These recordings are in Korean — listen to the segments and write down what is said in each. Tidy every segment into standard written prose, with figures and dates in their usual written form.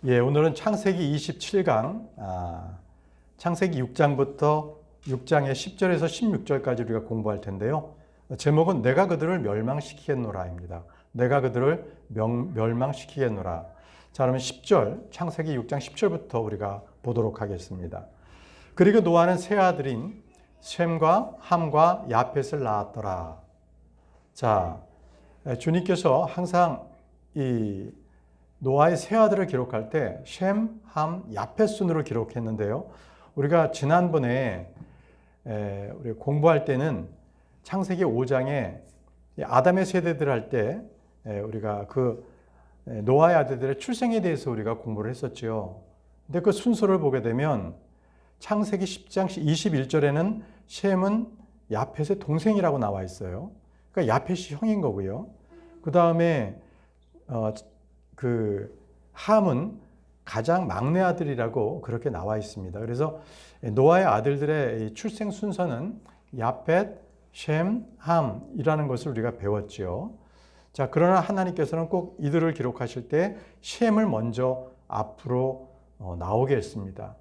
예, 오늘은 창세기 27강, 창세기 6장부터 6장의 10절에서 16절까지 우리가 공부할 텐데요. 제목은 내가 그들을 멸망시키겠노라입니다. 내가 그들을 멸망시키겠노라. 자, 그러면 10절, 창세기 6장 10절부터 우리가 보도록 하겠습니다. 그리고 노아는 세 아들인 셈과 함과 야펫을 낳았더라. 자, 주님께서 항상 이 노아의 세 아들을 기록할 때 셈, 함, 야펫 순으로 기록했는데요. 우리가 지난번에 우리 공부할 때는 창세기 5장에 아담의 세대들 할 때 우리가 그 노아의 아들들의 출생에 대해서 우리가 공부를 했었죠. 근데 그 순서를 보게 되면 창세기 10장 21절에는 셈은 야펫의 동생이라고 나와 있어요. 그러니까 야펫이 형인 거고요. 그 다음에 그 함은 가장 막내 아들이라고 그렇게 나와 있습니다. 그래서 노아의 아들들의 출생 순서는 야펫, 셈, 함이라는 것을 우리가 배웠죠. 자, 그러나 하나님께서는 꼭 이들을 기록하실 때 셈을 먼저 앞으로 나오게 했습니다.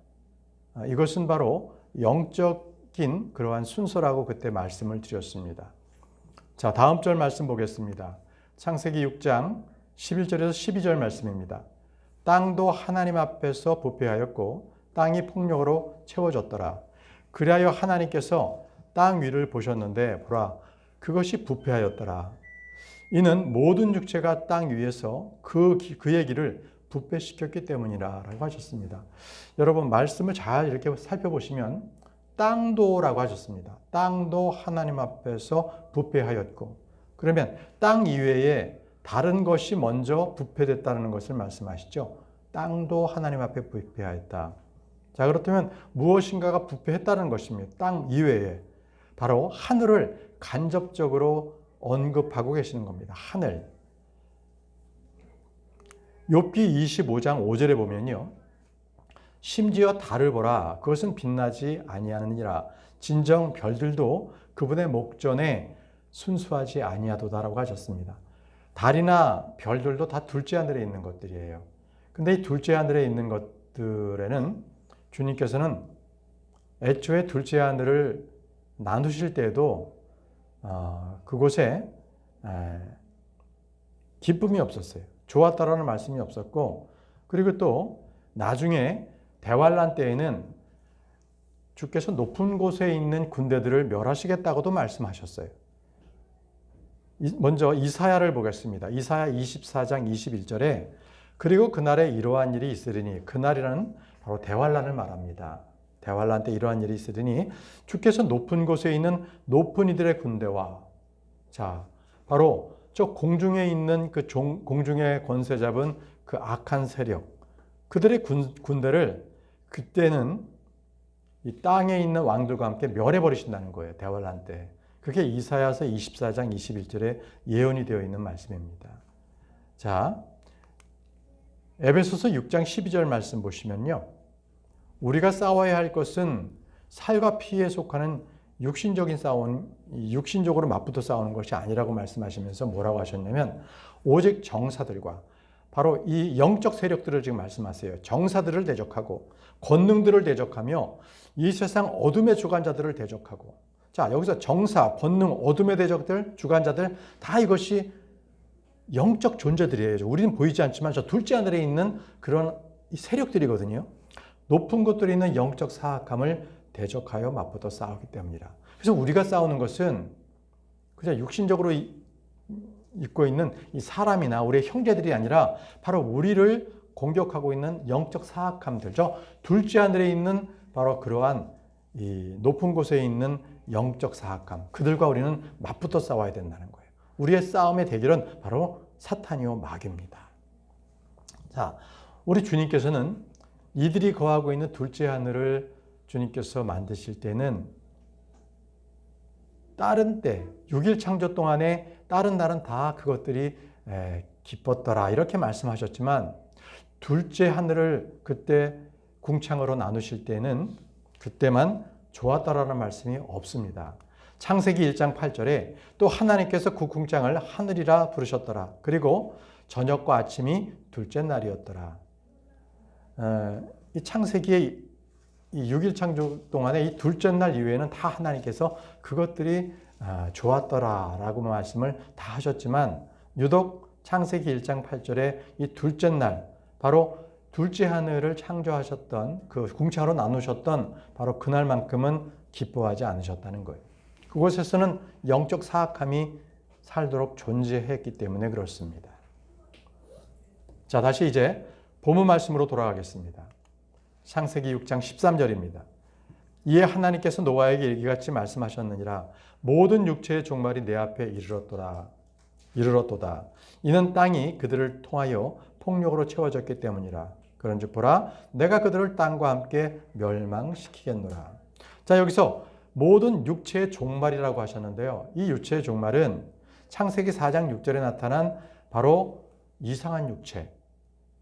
이것은 바로 영적인 그러한 순서라고 그때 말씀을 드렸습니다. 자, 다음 절 말씀 보겠습니다. 창세기 6장 11절에서 12절 말씀입니다. 땅도 하나님 앞에서 부패하였고 땅이 폭력으로 채워졌더라. 그리하여 하나님께서 땅 위를 보셨는데 보라, 그것이 부패하였더라. 이는 모든 육체가 땅 위에서 그의 길을 부패시켰기 때문이라 라고 하셨습니다. 여러분, 말씀을 잘 이렇게 살펴보시면 땅도라고 하셨습니다. 땅도 하나님 앞에서 부패하였고, 그러면 땅 이외에 다른 것이 먼저 부패됐다는 것을 말씀하시죠. 땅도 하나님 앞에 부패하였다. 자, 그렇다면 무엇인가가 부패했다는 것입니다. 땅 이외에 바로 하늘을 간접적으로 언급하고 계시는 겁니다. 하늘. 욥기 25장 5절에 보면요. 심지어 달을 보라, 그것은 빛나지 아니하느니라. 진정 별들도 그분의 목전에 순수하지 아니하도다라고 하셨습니다. 달이나 별들도 다 둘째 하늘에 있는 것들이에요. 근데 이 둘째 하늘에 있는 것들에는 주님께서는 애초에 둘째 하늘을 나누실 때에도 그곳에 기쁨이 없었어요. 좋았다라는 말씀이 없었고, 그리고 또 나중에 대환란 때에는 주께서 높은 곳에 있는 군대들을 멸하시겠다고도 말씀하셨어요. 먼저 이사야를 보겠습니다. 이사야 24장 21절에 그리고 그날에 이러한 일이 있으리니, 그날이라는 바로 대환란을 말합니다. 대환란 때 이러한 일이 있으리니 주께서 높은 곳에 있는 높은 이들의 군대와, 자, 바로 저 공중에 있는 그 공중의 권세 잡은 그 악한 세력, 그들의 군대를 그때는 이 땅에 있는 왕들과 함께 멸해버리신다는 거예요. 대환란 때. 그게 이사야서 24장 21절에 예언이 되어 있는 말씀입니다. 자, 에베소서 6장 12절 말씀 보시면요. 우리가 싸워야 할 것은 살과 피에 속하는 육신적인 싸움, 육신적으로 맞붙어 싸우는 것이 아니라고 말씀하시면서 뭐라고 하셨냐면 오직 정사들과, 바로 이 영적 세력들을 지금 말씀하세요. 정사들을 대적하고 권능들을 대적하며 이 세상 어둠의 주관자들을 대적하고, 자, 여기서 정사, 권능, 어둠의 대적들, 주관자들 다 이것이 영적 존재들이에요. 우리는 보이지 않지만 저 둘째 하늘에 있는 그런 세력들이거든요. 높은 곳들에 있는 영적 사악함을 대적하여 맞붙어 싸우기 때문이라. 그래서 우리가 싸우는 것은 그냥 육신적으로 있고 있는 이 사람이나 우리의 형제들이 아니라 바로 우리를 공격하고 있는 영적 사악함들, 저 둘째 하늘에 있는 바로 그러한 이 높은 곳에 있는 영적 사악함, 그들과 우리는 맞붙어 싸워야 된다는 거예요. 우리의 싸움의 대결은 바로 사탄이요 마귀입니다. 자, 우리 주님께서는 이들이 거하고 있는 둘째 하늘을 주님께서 만드실 때는 다른 때 6일 창조 동안에 다른 날은 다 그것들이 기뻤더라 이렇게 말씀하셨지만, 둘째 하늘을 그때 궁창으로 나누실 때는 그때만 좋았다라는 말씀이 없습니다. 창세기 1장 8절에 또 하나님께서 그 궁창을 하늘이라 부르셨더라. 그리고 저녁과 아침이 둘째 날이었더라. 이 창세기의 이 6일 창조 동안에 이 둘째 날 이후에는 다 하나님께서 그것들이 좋았더라라고 말씀을 다 하셨지만 유독 창세기 1장 8절에 이 둘째 날 바로 둘째 하늘을 창조하셨던 그 궁창으로 나누셨던 바로 그날만큼은 기뻐하지 않으셨다는 거예요. 그곳에서는 영적 사악함이 살도록 존재했기 때문에 그렇습니다. 자, 다시 이제 본문 말씀으로 돌아가겠습니다. 창세기 6장 13절입니다. 이에 하나님께서 노아에게 이같이 말씀하셨느니라. 모든 육체의 종말이 내 앞에 이르렀도다. 이는 땅이 그들을 통하여 폭력으로 채워졌기 때문이라. 그런즉 보라, 내가 그들을 땅과 함께 멸망시키겠노라. 자, 여기서 모든 육체의 종말이라고 하셨는데요. 이 육체의 종말은 창세기 4장 6절에 나타난 바로 이상한 육체,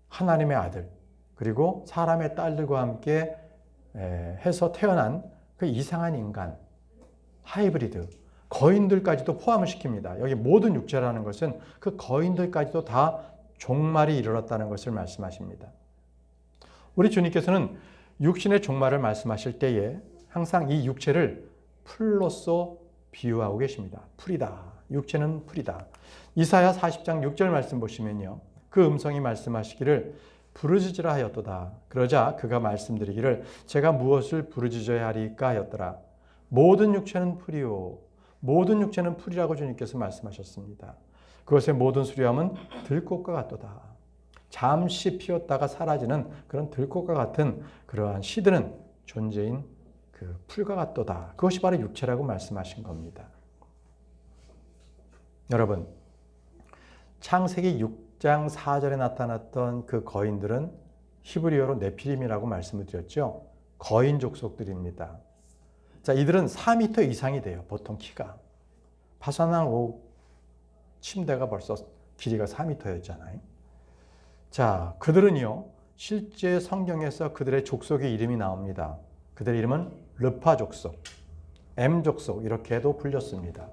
하나님의 아들, 그리고 사람의 딸들과 함께 해서 태어난 그 이상한 인간, 하이브리드, 거인들까지도 포함을 시킵니다. 여기 모든 육체라는 것은 그 거인들까지도 다 종말이 이르렀다는 것을 말씀하십니다. 우리 주님께서는 육신의 종말을 말씀하실 때에 항상 이 육체를 풀로서 비유하고 계십니다. 풀이다. 육체는 풀이다. 이사야 40장 6절 말씀 보시면요. 그 음성이 말씀하시기를 부르짖으라 하였도다. 그러자 그가 말씀드리기를 제가 무엇을 부르짖어야 하리까 하였더라. 모든 육체는 풀이요. 모든 육체는 풀이라고 주님께서 말씀하셨습니다. 그것의 모든 수려함은 들꽃과 같도다. 잠시 피었다가 사라지는 그런 들꽃과 같은 그러한 시드는 존재인 그 풀과 같도다. 그것이 바로 육체라고 말씀하신 겁니다. 여러분, 창세기 6장 4절에 나타났던 그 거인들은 히브리어로 네피림이라고 말씀을 드렸죠. 거인 족속들입니다. 자, 이들은 4m 이상이 돼요. 보통 키가. 파산왕 침대가 벌써 길이가 4m였잖아요. 자, 그들은요, 실제 성경에서 그들의 족속의 이름이 나옵니다. 그들의 이름은 르파 족속, M 족속 이렇게도 불렸습니다.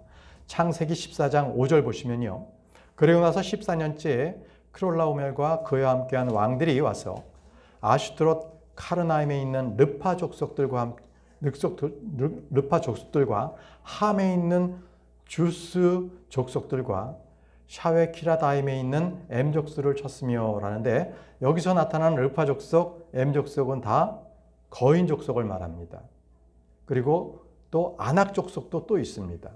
창세기 14장 5절 보시면요. 그리고 나서 14년째에 크롤라오멜과 그와 함께한 왕들이 와서 아슈트롯 카르나임에 있는 르파 족속들과 함에 있는 주스 족속들과 샤웨키라다임에 있는 M 족속을 쳤으며 라는데 여기서 나타나는 르파 족속, M 족속은 다 거인 족속을 말합니다. 그리고 또 아낙 족속도 또 있습니다.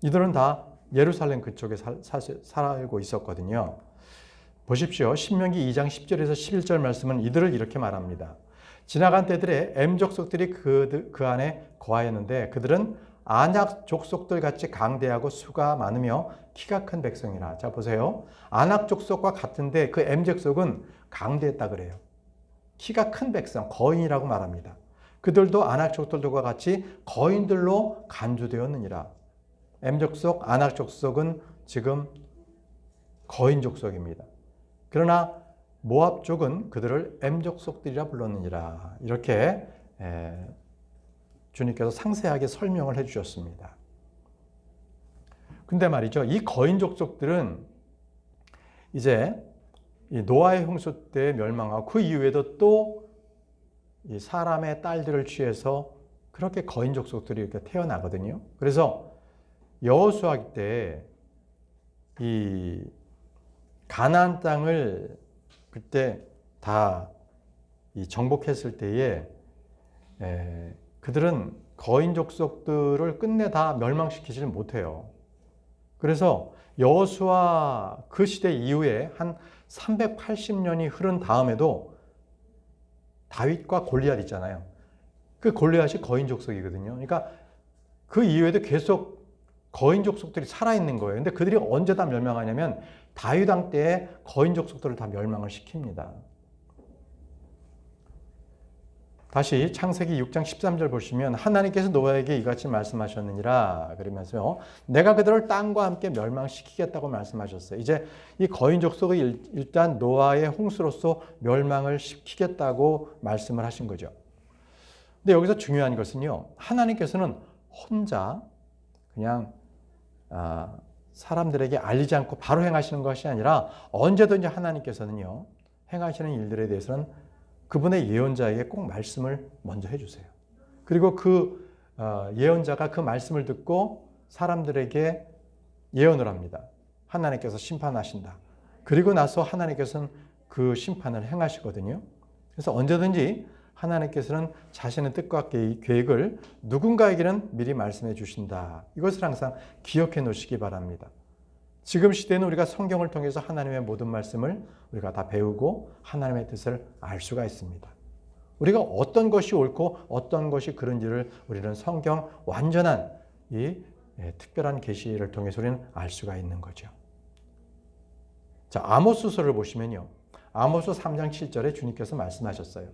이들은 다 예루살렘 그쪽에 살고 있었거든요. 보십시오. 신명기 2장 10절에서 11절 말씀은 이들을 이렇게 말합니다. 지나간 때들에 M 족속들이 그 안에 거하였는데 그들은 아낙 족속들 같이 강대하고 수가 많으며 키가 큰 백성이라. 자, 보세요. 아낙 족속과 같은데 그 M 족속은 강대했다 그래요. 키가 큰 백성, 거인이라고 말합니다. 그들도 아낙 족속들과 같이 거인들로 간주되었느니라. M 족속, 아낙 족속은 지금 거인 족속입니다. 그러나 모압 족은 그들을 M 족속들이라 불렀느니라. 이렇게 주님께서 상세하게 설명을 해주셨습니다. 근데 말이죠. 이 거인 족속들은 이제 이 노아의 홍수 때 멸망하고 그 이후에도 또 이 사람의 딸들을 취해서 그렇게 거인 족속들이 이렇게 태어나거든요. 그래서 여호수아 때 이 가나안 땅을 그때 다 이 정복했을 때에 그들은 거인 족속들을 끝내 다 멸망시키지는 못해요. 그래서 여호수아 그 시대 이후에 한 380년이 흐른 다음에도 다윗과 골리앗 있잖아요. 그 골리앗이 거인 족속이거든요. 그러니까 그 이후에도 계속 거인 족속들이 살아있는 거예요. 근데 그들이 언제 다 멸망하냐면 다윗 왕 때에 거인 족속들을 다 멸망을 시킵니다. 다시 창세기 6장 13절 보시면 하나님께서 노아에게 이같이 말씀하셨느니라 그러면서 내가 그들을 땅과 함께 멸망시키겠다고 말씀하셨어요. 이제 이 거인 족속이 일단 노아의 홍수로서 멸망을 시키겠다고 말씀을 하신 거죠. 근데 여기서 중요한 것은요. 하나님께서는 혼자 그냥 사람들에게 알리지 않고 바로 행하시는 것이 아니라 언제든지 하나님께서는요. 행하시는 일들에 대해서는 그분의 예언자에게 꼭 말씀을 먼저 해주세요. 그리고 그 예언자가 그 말씀을 듣고 사람들에게 예언을 합니다. 하나님께서 심판하신다. 그리고 나서 하나님께서는 그 심판을 행하시거든요. 그래서 언제든지 하나님께서는 자신의 뜻과 계획을 누군가에게는 미리 말씀해 주신다. 이것을 항상 기억해 놓으시기 바랍니다. 지금 시대는 우리가 성경을 통해서 하나님의 모든 말씀을 우리가 다 배우고 하나님의 뜻을 알 수가 있습니다. 우리가 어떤 것이 옳고 어떤 것이 그른지를 우리는 성경 완전한 이 특별한 계시를 통해서 우리는 알 수가 있는 거죠. 자, 아모스서를 보시면요. 아모스 3장 7절에 주님께서 말씀하셨어요.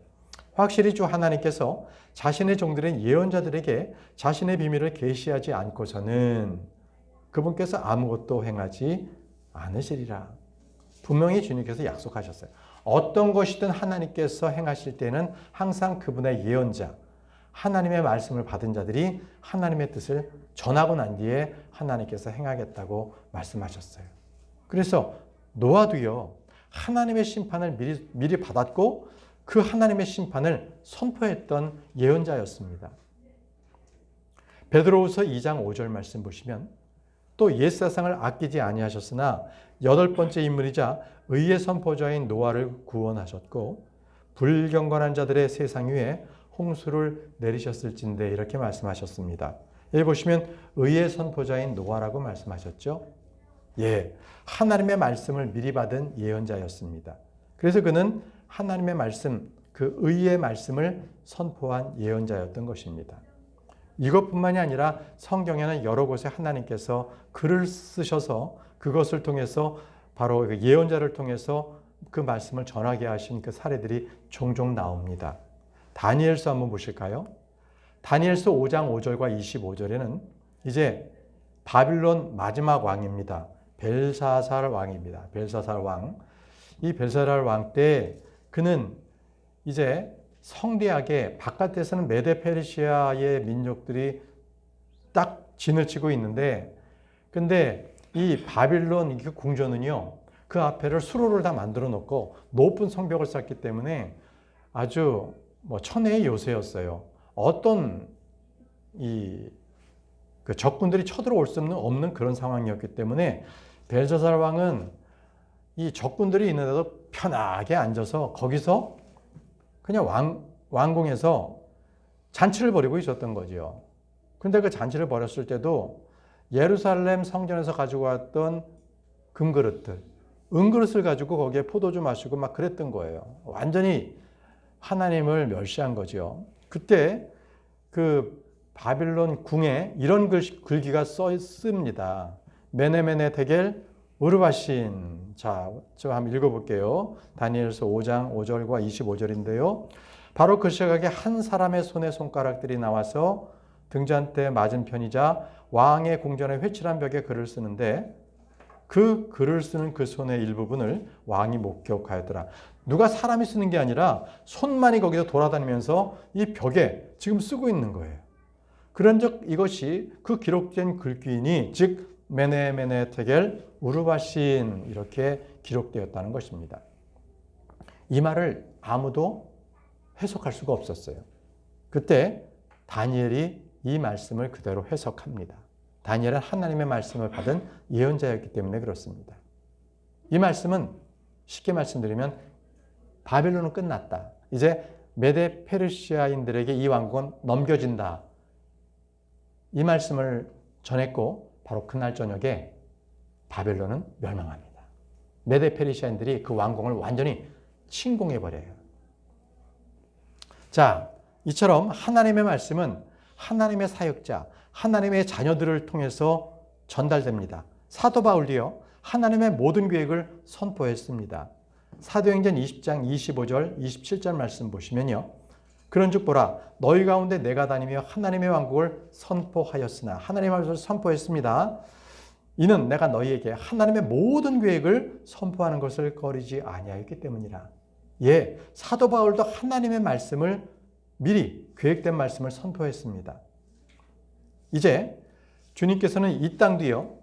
확실히 주 하나님께서 자신의 종들인 예언자들에게 자신의 비밀을 계시하지 않고서는 그분께서 아무것도 행하지 않으시리라. 분명히 주님께서 약속하셨어요. 어떤 것이든 하나님께서 행하실 때는 항상 그분의 예언자, 하나님의 말씀을 받은 자들이 하나님의 뜻을 전하고 난 뒤에 하나님께서 행하겠다고 말씀하셨어요. 그래서 노아도요, 하나님의 심판을 미리 받았고 그 하나님의 심판을 선포했던 예언자였습니다. 베드로후서 2장 5절 말씀 보시면 또 옛 세상을 아끼지 아니하셨으나 여덟 번째 인물이자 의의 선포자인 노아를 구원하셨고 불경건한 자들의 세상 위에 홍수를 내리셨을진데 이렇게 말씀하셨습니다. 여기 보시면 의의 선포자인 노아라고 말씀하셨죠. 예, 하나님의 말씀을 미리 받은 예언자였습니다. 그래서 그는 하나님의 말씀, 그 의의 말씀을 선포한 예언자였던 것입니다. 이것뿐만이 아니라 성경에는 여러 곳에 하나님께서 글을 쓰셔서 그것을 통해서 바로 예언자를 통해서 그 말씀을 전하게 하신 그 사례들이 종종 나옵니다. 다니엘서 한번 보실까요? 다니엘서 5장 5절과 25절에는 이제 바빌론 마지막 왕입니다. 벨사살 왕입니다. 벨사살 왕. 이 벨사살 왕 때 그는 이제 성대하게 바깥에서는 메데 페르시아의 민족들이 딱 진을 치고 있는데 근데 이 바빌론 궁전은요 그 앞에를 수로를 다 만들어 놓고 높은 성벽을 쌓기 때문에 아주 천혜의 요새였어요. 어떤 그 적군들이 쳐들어올 수 없는 그런 상황이었기 때문에 벨사살 왕은 이 적군들이 있는데도 편하게 앉아서 거기서 그냥 왕궁에서 잔치를 벌이고 있었던 거죠. 근데 그 잔치를 벌였을 때도 예루살렘 성전에서 가지고 왔던 금그릇들, 은그릇을 가지고 거기에 포도주 마시고 막 그랬던 거예요. 완전히 하나님을 멸시한 거죠. 그때 그 바빌론 궁에 이런 글귀가 써 있습니다. 메네메네 데겔 우르바신. 자, 저 한번 읽어볼게요. 다니엘서 5장 5절과 25절인데요. 바로 그 시각에 한 사람의 손에 손가락들이 나와서 등잔대 맞은편이자 왕의 궁전의 회칠한 벽에 글을 쓰는데 그 글을 쓰는 그 손의 일부분을 왕이 목격하였더라. 누가 사람이 쓰는 게 아니라 손만이 거기서 돌아다니면서 이 벽에 지금 쓰고 있는 거예요. 그런즉 이것이 그 기록된 글귀니 즉 메네메네 테겔 우르바신 이렇게 기록되었다는 것입니다. 이 말을 아무도 해석할 수가 없었어요. 그때 다니엘이 이 말씀을 그대로 해석합니다. 다니엘은 하나님의 말씀을 받은 예언자였기 때문에 그렇습니다. 이 말씀은 쉽게 말씀드리면 바빌론은 끝났다. 이제 메데 페르시아인들에게 이 왕국은 넘겨진다. 이 말씀을 전했고 바로 그날 저녁에 바벨론은 멸망합니다. 메데 페르시아인들이 그 왕궁을 완전히 침공해버려요. 자, 이처럼 하나님의 말씀은 하나님의 사역자, 하나님의 자녀들을 통해서 전달됩니다. 사도 바울이요, 하나님의 모든 계획을 선포했습니다. 사도행전 20장 25절, 27절 말씀 보시면요. 그런즉 보라, 너희 가운데 내가 다니며 하나님의 왕국을 선포하였으나, 하나님의 말씀을 선포했습니다. 이는 내가 너희에게 하나님의 모든 계획을 선포하는 것을 꺼리지 아니하였기 때문이라. 예, 사도 바울도 하나님의 말씀을 미리 계획된 말씀을 선포했습니다. 이제 주님께서는 이 땅도요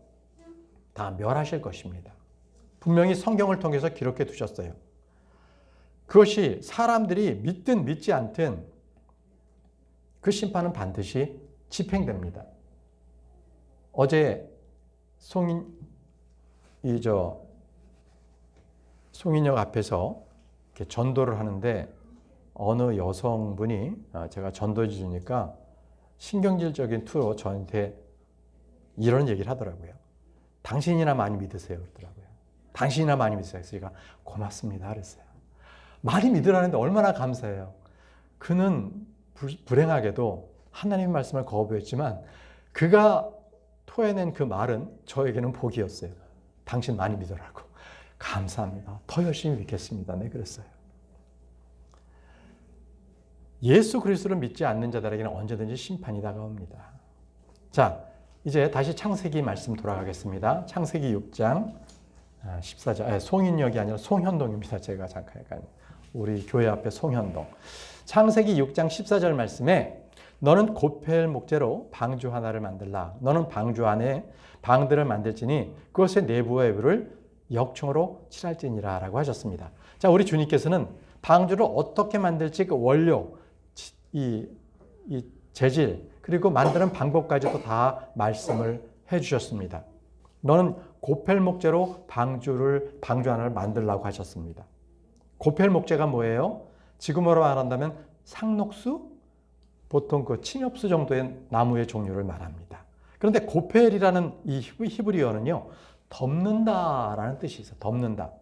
다 멸하실 것입니다. 분명히 성경을 통해서 기록해 두셨어요. 그것이 사람들이 믿든 믿지 않든 그 심판은 반드시 집행됩니다. 어제 송인역 앞에서 이렇게 전도를 하는데 어느 여성분이 제가 전도지 주니까 신경질적인 투로 저한테 이런 얘기를 하더라고요. 당신이나 많이 믿으세요. 그러더라고요. 당신이나 많이 믿으세요. 그래서 제가 고맙습니다. 그랬어요. 많이 믿으라는데 얼마나 감사해요. 그는 불행하게도 하나님의 말씀을 거부했지만 그가 토해낸 그 말은 저에게는 복이었어요. 당신 많이 믿으라고. 감사합니다. 더 열심히 믿겠습니다. 네, 그랬어요. 예수 그리스도를 믿지 않는 자들에게는 언제든지 심판이 다가옵니다. 자, 이제 다시 창세기 말씀 돌아가겠습니다. 창세기 6장 14절. 송인역이 아니라 송현동입니다. 제가 잠깐 우리 교회 앞에 송현동. 창세기 6장 14절 말씀에 너는 고펠 목재로 방주 하나를 만들라. 너는 방주 안에 방들을 만들지니 그것의 내부와 외부를 역청으로 칠할지니라 라고 하셨습니다. 자, 우리 주님께서는 방주를 어떻게 만들지 그 원료, 이 재질, 그리고 만드는 방법까지도 다 말씀을 해주셨습니다. 너는 고펠 목재로 방주 하나를 만들라고 하셨습니다. 고펠 목재가 뭐예요? 지금으로 말한다면 상록수, 보통 그 침엽수 정도의 나무의 종류를 말합니다. 그런데 고펠이라는 이 히브리어는요, 덮는다라는 뜻이 있어요. 덮는다.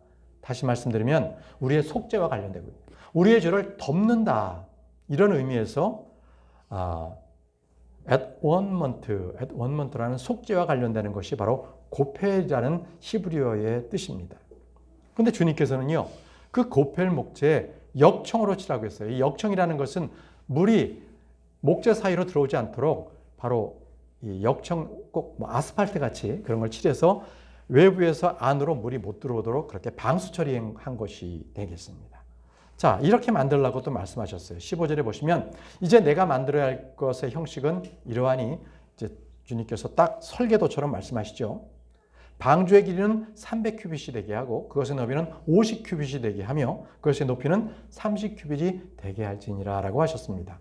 다시 말씀드리면 우리의 속죄와 관련되고 우리의 죄를 덮는다. 이런 의미에서 atonement라는 속죄와 관련되는 것이 바로 고펠이라는 히브리어의 뜻입니다. 그런데 주님께서는요, 그 고펠 목재에 역청으로 칠하고 있어요. 이 역청이라는 것은 물이 목재 사이로 들어오지 않도록 바로 이 역청, 꼭 아스팔트 같이 그런 걸 칠해서 외부에서 안으로 물이 못 들어오도록 그렇게 방수 처리한 것이 되겠습니다. 자, 이렇게 만들라고 또 말씀하셨어요. 15절에 보시면 이제 내가 만들어야 할 것의 형식은 이러하니, 이제 주님께서 딱 설계도처럼 말씀하시죠. 방주의 길이는 300규빗이 되게 하고 그것의 너비는 50규빗이 되게 하며 그것의 높이는 30규빗이 되게 할지니라 라고 하셨습니다.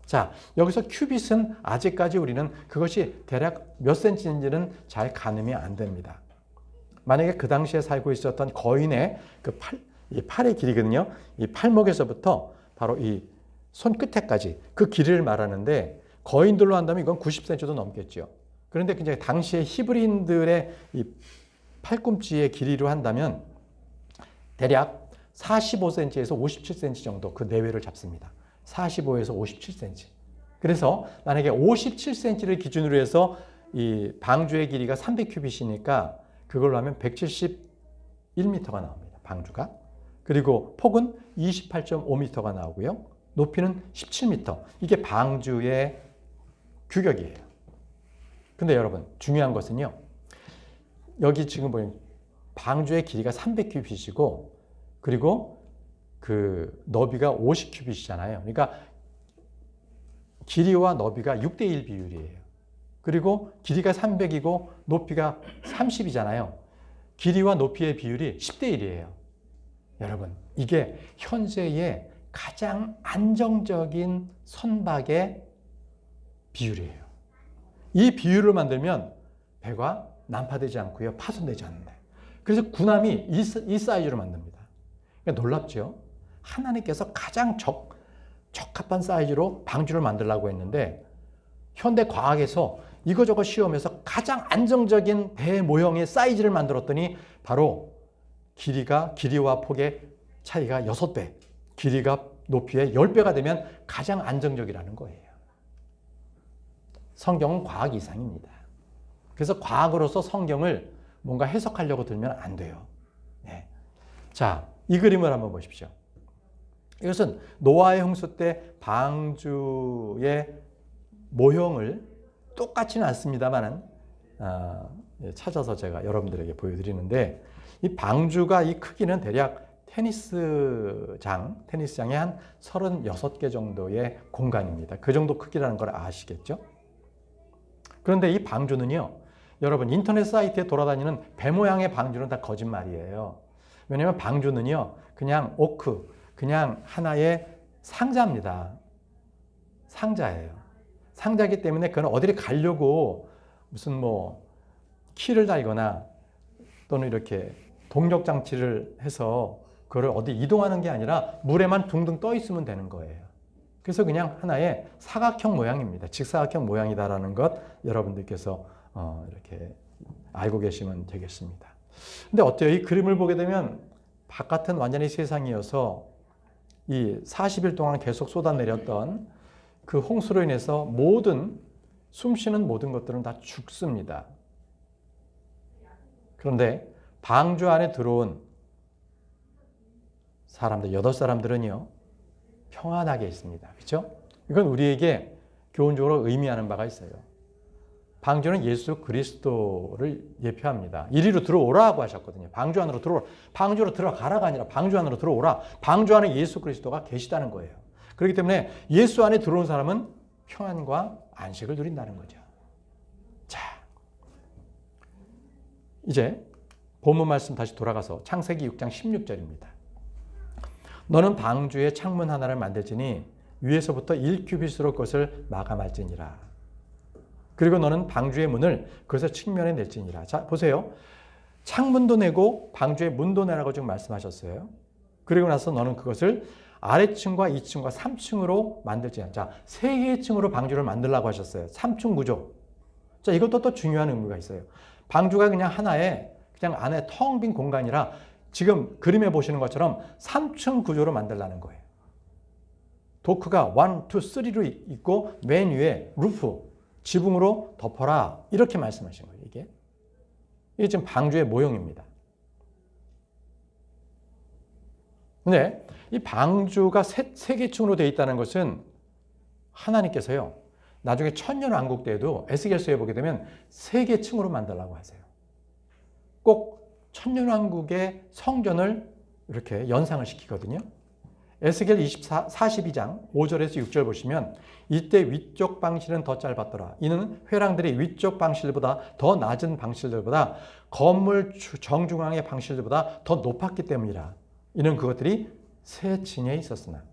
자, 여기서 큐빗은 아직까지 우리는 그것이 대략 몇 센치인지는 잘 가늠이 안 됩니다. 만약에 그 당시에 살고 있었던 거인의 이 팔의 길이거든요. 이 팔목에서부터 바로 이 손끝에까지 그 길이를 말하는데 거인들로 한다면 이건 90cm도 넘겠죠. 그런데 굉장히 당시의 히브리인들의 이 팔꿈치의 길이로 한다면 대략 45cm에서 57cm 정도 그 내외를 잡습니다. 45에서 57cm. 그래서 만약에 57cm를 기준으로 해서 이 방주의 길이가 300규빗이니까 그걸로 하면 171m가 나옵니다. 방주가. 그리고 폭은 28.5m가 나오고요. 높이는 17m. 이게 방주의 규격이에요. 근데 여러분, 중요한 것은요. 여기 지금 보면 방주의 길이가 300규빗이고 그리고 그 너비가 50규빗이잖아요. 그러니까 길이와 너비가 6대1 비율이에요. 그리고 길이가 300이고 높이가 30이잖아요. 길이와 높이의 비율이 10대1이에요. 여러분, 이게 현재의 가장 안정적인 선박의 비율이에요. 이 비율을 만들면 배가 난파되지 않고요. 파손되지 않는다. 그래서 군함이 이 사이즈로 만듭니다. 그러니까 놀랍죠? 하나님께서 가장 적합한 사이즈로 방주를 만들려고 했는데 현대 과학에서 이거저거 시험에서 가장 안정적인 배 모형의 사이즈를 만들었더니 바로 길이와 폭의 차이가 6배, 길이가 높이의 10배가 되면 가장 안정적이라는 거예요. 성경은 과학 이상입니다. 그래서 과학으로서 성경을 뭔가 해석하려고 들면 안 돼요. 네. 자, 이 그림을 한번 보십시오. 이것은 노아의 홍수 때 방주의 모형을 똑같지는 않습니다만 찾아서 제가 여러분들에게 보여드리는데 이 방주가 이 크기는 대략 테니스장에 한 36개 정도의 공간입니다. 그 정도 크기라는 걸 아시겠죠? 그런데 이 방주는요, 여러분 인터넷 사이트에 돌아다니는 배 모양의 방주는 다 거짓말이에요. 왜냐하면 방주는요, 그냥 오크, 그냥 하나의 상자입니다. 상자예요. 상자이기 때문에 그건 어디를 가려고 무슨 뭐 키를 달거나 또는 이렇게 동력 장치를 해서 그걸 어디 이동하는 게 아니라 물에만 둥둥 떠 있으면 되는 거예요. 그래서 그냥 하나의 사각형 모양입니다. 직사각형 모양이다라는 것 여러분들께서 이렇게 알고 계시면 되겠습니다. 근데 어때요? 이 그림을 보게 되면 바깥은 완전히 세상이어서 이 40일 동안 계속 쏟아내렸던 그 홍수로 인해서 모든 숨쉬는 모든 것들은 다 죽습니다. 그런데 방주 안에 들어온 사람들, 8사람들은요, 평안하게 있습니다. 그렇죠? 이건 우리에게 교훈적으로 의미하는 바가 있어요. 방주는 예수 그리스도를 예표합니다. 이리로 들어오라고 하셨거든요. 방주 안으로 들어오라. 방주로 들어가라가 아니라 방주 안으로 들어오라. 방주 안에 예수 그리스도가 계시다는 거예요. 그렇기 때문에 예수 안에 들어온 사람은 평안과 안식을 누린다는 거죠. 자, 이제 본문 말씀 다시 돌아가서 창세기 6장 16절입니다. 너는 방주에 창문 하나를 만들지니 위에서부터 1규빗으로 그것을 마감할지니라. 그리고 너는 방주의 문을 그것의 측면에 낼지니라. 자, 보세요. 창문도 내고 방주의 문도 내라고 지금 말씀하셨어요. 그리고 나서 너는 그것을 아래층과 2층과 3층으로 만들지니라. 자, 3개의 층으로 방주를 만들라고 하셨어요. 3층 구조. 자, 이것도 또 중요한 의미가 있어요. 방주가 그냥 하나의 그냥 안에 텅 빈 공간이라 지금 그림에 보시는 것처럼 3층 구조로 만들라는 거예요. 도크가 1, 2, 3로 있고 맨 위에 루프, 지붕으로 덮어라. 이렇게 말씀하신 거예요. 이게 지금 방주의 모형입니다. 근데 이 방주가 3개 층으로 되어 있다는 것은 하나님께서요, 나중에 천년왕국 때에도 에스겔서에 보게 되면 3개 층으로 만들라고 하세요. 꼭 천년왕국의 성전을 이렇게 연상을 시키거든요. 에스겔 42장 5절에서 6절 보시면 이때 위쪽 방실은 더 짧았더라. 이는 회랑들이 위쪽 방실보다 더 낮은 방실들보다 건물 정중앙의 방실들보다 더 높았기 때문이라. 이는 그것들이 3층에 있었으나.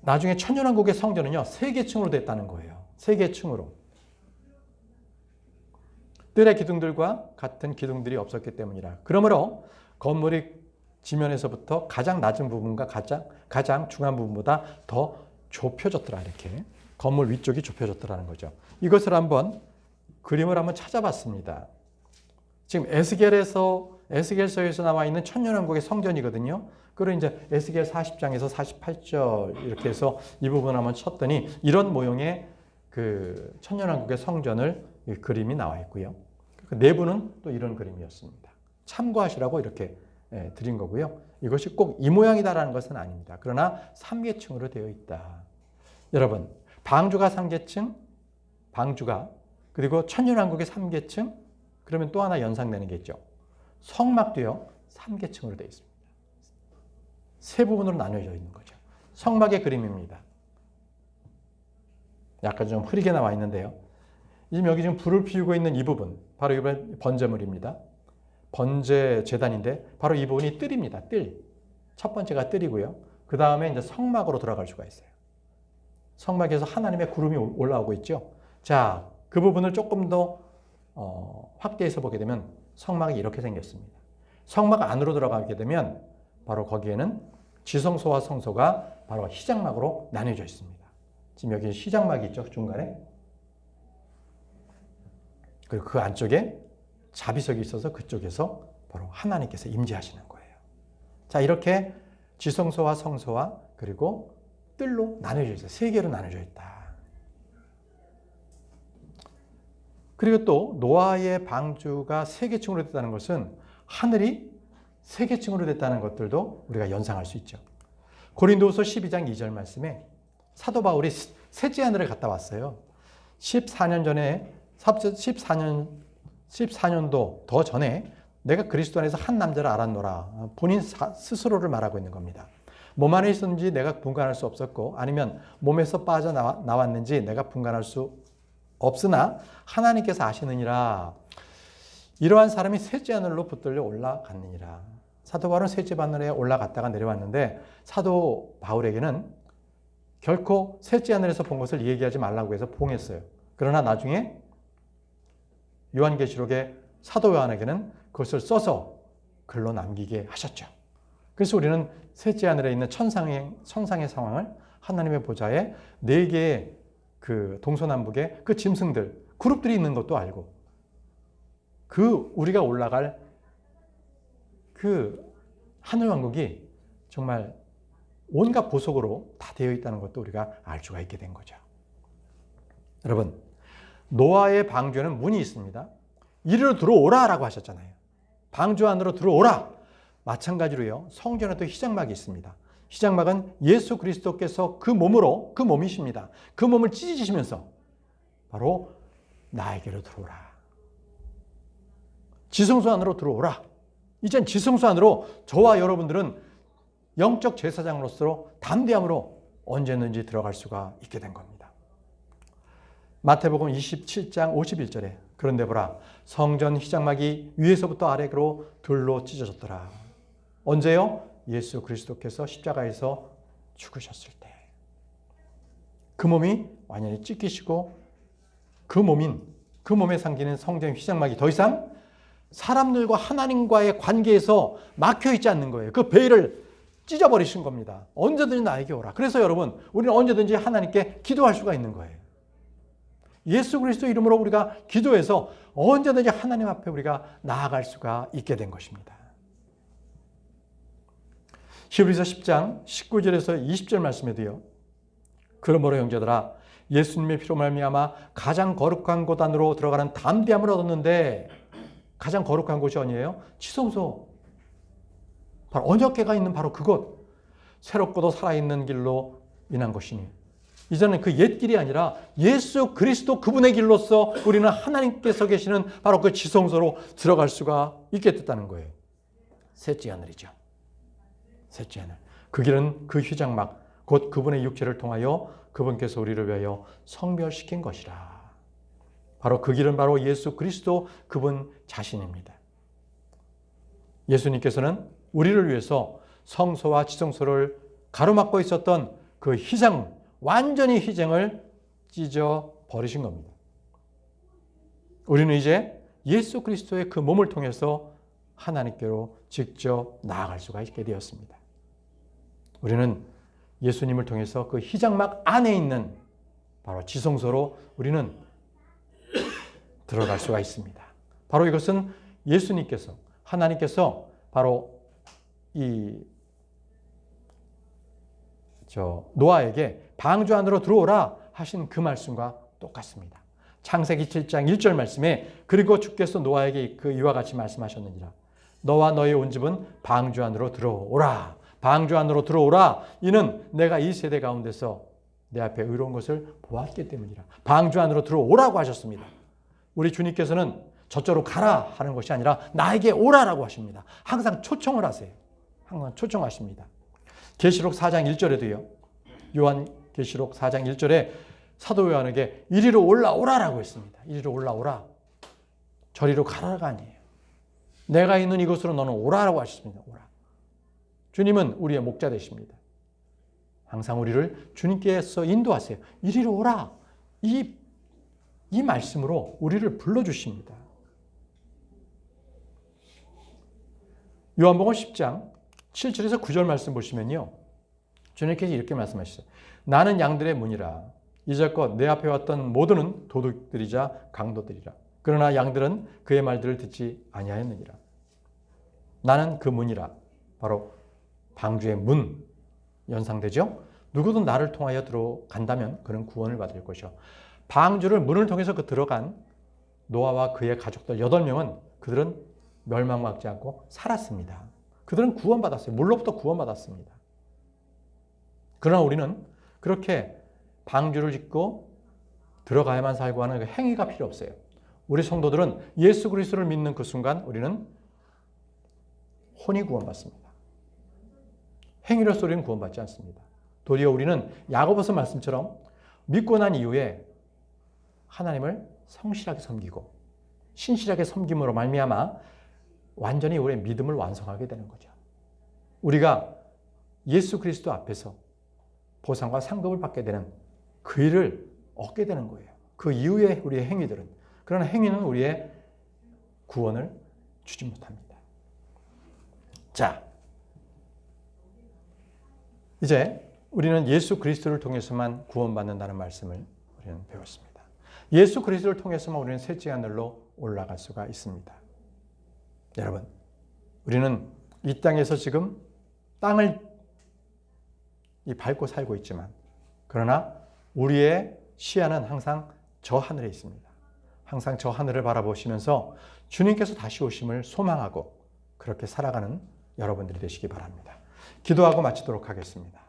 나중에 천년왕국의 성전은요, 3개 층으로 됐다는 거예요. 3개 층으로. 뜰의 기둥들과 같은 기둥들이 없었기 때문이라. 그러므로 건물이 지면에서부터 가장 낮은 부분과 가장 중앙 부분보다 더 좁혀졌더라. 이렇게 건물 위쪽이 좁혀졌더라는 거죠. 이것을 한번 그림을 한번 찾아봤습니다. 지금 에스겔서에서 나와 있는 천년왕국의 성전이거든요. 그리고 이제 에스겔 40장에서 48절 이렇게 해서 이 부분 한번 쳤더니 이런 모형의 그 천년왕국의 성전을 그림이 나와 있고요. 그 내부는 또 이런 그림이었습니다. 참고하시라고 이렇게 드린 거고요. 이것이 꼭 이 모양이다라는 것은 아닙니다. 그러나 3계층으로 되어 있다. 여러분, 방주가 3계층, 방주가 그리고 천년왕국의 3계층, 그러면 또 하나 연상되는 게 있죠. 성막도요, 3계층으로 되어 있습니다. 세 부분으로 나눠져 있는 거죠. 성막의 그림입니다. 약간 좀 흐리게 나와 있는데요. 지금 여기 지금 불을 피우고 있는 이 부분, 바로 이번 번제물입니다. 번제 제단인데 바로 이 부분이 뜰입니다. 뜰. 첫 번째가 뜰이고요. 그 다음에 이제 성막으로 들어갈 수가 있어요. 성막에서 하나님의 구름이 올라오고 있죠. 자, 그 부분을 조금 더 확대해서 보게 되면 성막이 이렇게 생겼습니다. 성막 안으로 들어가게 되면 바로 거기에는 지성소와 성소가 바로 시장막으로 나뉘어져 있습니다. 지금 여기 시장막이 있죠, 중간에. 그리고 그 안쪽에 자비석이 있어서 그쪽에서 바로 하나님께서 임재하시는 거예요. 자, 이렇게 지성소와 성소와 그리고 뜰로 나눠져 있어요. 3개로 나눠져 있다. 그리고 또 노아의 방주가 3계층으로 됐다는 것은 하늘이 3계층으로 됐다는 것들도 우리가 연상할 수 있죠. 고린도후서 12장 2절 말씀에 사도 바울이 셋째 하늘을 갔다 왔어요. 14년도 더 전에 내가 그리스도 안에서 한 남자를 알았노라. 본인 스스로를 말하고 있는 겁니다. 몸 안에 있었는지 내가 분간할 수 없었고 아니면 몸에서 빠져나왔는지 내가 분간할 수 없으나 하나님께서 아시느니라. 이러한 사람이 셋째 하늘로 붙들려 올라갔느니라. 사도 바울은 셋째 하늘에 올라갔다가 내려왔는데 사도 바울에게는 결코 셋째 하늘에서 본 것을 얘기하지 말라고 해서 봉했어요. 그러나 나중에 요한계시록의 사도 요한에게는 그것을 써서 글로 남기게 하셨죠. 그래서 우리는 셋째 하늘에 있는 천상의 상황을 하나님의 보좌에 4개의 그 동서남북의 그 짐승들, 그룹들이 있는 것도 알고, 그 우리가 올라갈 그 하늘왕국이 정말 온갖 보석으로 다 되어 있다는 것도 우리가 알 수가 있게 된 거죠. 여러분, 노아의 방주에는 문이 있습니다. 이리로 들어오라 라고 하셨잖아요. 방주 안으로 들어오라. 마찬가지로요, 성전에도 희장막이 있습니다. 희장막은 예수 그리스도께서 그 몸으로, 그 몸이십니다. 그 몸을 찢으시면서 바로 나에게로 들어오라. 지성소 안으로 들어오라. 이젠 지성소 안으로 저와 여러분들은 영적 제사장으로서 담대함으로 언제든지 들어갈 수가 있게 된 겁니다. 마태복음 27장 51절에 그런데 보라, 성전 희장막이 위에서부터 아래로 둘로 찢어졌더라. 언제요? 예수 그리스도께서 십자가에서 죽으셨을 때. 그 몸이 완전히 찢기시고 그 몸에 상기는 성전 희장막이 더 이상 사람들과 하나님과의 관계에서 막혀있지 않는 거예요. 그 베일을 찢어버리신 겁니다. 언제든지 나에게 오라. 그래서 여러분, 우리는 언제든지 하나님께 기도할 수가 있는 거예요. 예수 그리스도 이름으로 우리가 기도해서 언제든지 하나님 앞에 우리가 나아갈 수가 있게 된 것입니다. 히브리서 10장 19절에서 20절 말씀에도요, 그러므로 형제들아, 예수님의 피로 말미암아 가장 거룩한 곳 안으로 들어가는 담대함을 얻었는데, 가장 거룩한 곳이 어디예요? 지성소. 바로 언약궤가 있는 바로 그곳. 새롭고도 살아있는 길로 인한 것이니, 이제는 그 옛 길이 아니라 예수 그리스도 그분의 길로서 우리는 하나님께서 계시는 바로 그 지성소로 들어갈 수가 있게 됐다는 거예요. 셋째 하늘이죠. 셋째 하늘. 그 길은 그 휘장막, 곧 그분의 육체를 통하여 그분께서 우리를 위하여 성별시킨 것이라. 바로 그 길은 바로 예수 그리스도 그분 자신입니다. 예수님께서는 우리를 위해서 성소와 지성소를 가로막고 있었던 그 희생, 완전히 희생을 찢어 버리신 겁니다. 우리는 이제 예수 그리스도의 그 몸을 통해서 하나님께로 직접 나아갈 수가 있게 되었습니다. 우리는 예수님을 통해서 그 희장막 안에 있는 바로 지성소로 우리는 들어갈 수가 있습니다. 바로 이것은 예수님께서, 하나님께서 바로 노아에게 방주 안으로 들어오라 하신 그 말씀과 똑같습니다. 창세기 7장 1절 말씀에 그리고 주께서 노아에게 이와 같이 말씀하셨느니라. 너와 너의 온 집은 방주 안으로 들어오라. 방주 안으로 들어오라. 이는 내가 이 세대 가운데서 내 앞에 의로운 것을 보았기 때문이라. 방주 안으로 들어오라고 하셨습니다. 우리 주님께서는 저쪽으로 가라 하는 것이 아니라 나에게 오라라고 하십니다. 항상 초청을 하세요. 항상 초청하십니다. 계시록 4장 1절에도요. 요한계시록 4장 1절에 사도 요한에게 이리로 올라오라라고 했습니다. 이리로 올라오라. 저리로 가라가 아니에요. 내가 있는 이곳으로 너는 오라라고 하셨습니다. 오라. 주님은 우리의 목자 되십니다. 항상 우리를 주님께서 인도하세요. 이리로 오라. 이 말씀으로 우리를 불러주십니다. 요한복음 10장 7절에서 9절 말씀 보시면요. 주님께서 이렇게 말씀하셨어요. 나는 양들의 문이라. 이제껏 내 앞에 왔던 모두는 도둑들이자 강도들이라. 그러나 양들은 그의 말들을 듣지 아니하였느니라. 나는 그 문이라. 바로 방주의 문 연상되죠? 누구든 나를 통하여 들어간다면 그는 구원을 받을 것이요. 방주를 문을 통해서 들어간 노아와 그의 가족들 8명은 그들은 멸망받지 않고 살았습니다. 그들은 구원받았어요. 물로부터 구원받았습니다. 그러나 우리는 그렇게 방주를 짓고 들어가야만 살고 하는 그 행위가 필요 없어요. 우리 성도들은 예수 그리스도를 믿는 그 순간 우리는 혼이 구원받습니다. 행위로서 우리는 구원받지 않습니다. 도리어 우리는 야고보서 말씀처럼 믿고 난 이후에 하나님을 성실하게 섬기고 신실하게 섬김으로 말미암아 완전히 우리의 믿음을 완성하게 되는 거죠. 우리가 예수 그리스도 앞에서 보상과 상급을 받게 되는 그 일을 얻게 되는 거예요. 그 이후에 우리의 행위들은, 그러나 행위는 우리의 구원을 주지 못합니다. 자, 이제 우리는 예수 그리스도를 통해서만 구원받는다는 말씀을 우리는 배웠습니다. 예수 그리스도를 통해서만 우리는 셋째 하늘로 올라갈 수가 있습니다. 여러분, 우리는 이 땅에서 지금 땅을 밟고 살고 있지만, 그러나 우리의 시야는 항상 저 하늘에 있습니다. 항상 저 하늘을 바라보시면서 주님께서 다시 오심을 소망하고 그렇게 살아가는 여러분들이 되시기 바랍니다. 기도하고 마치도록 하겠습니다.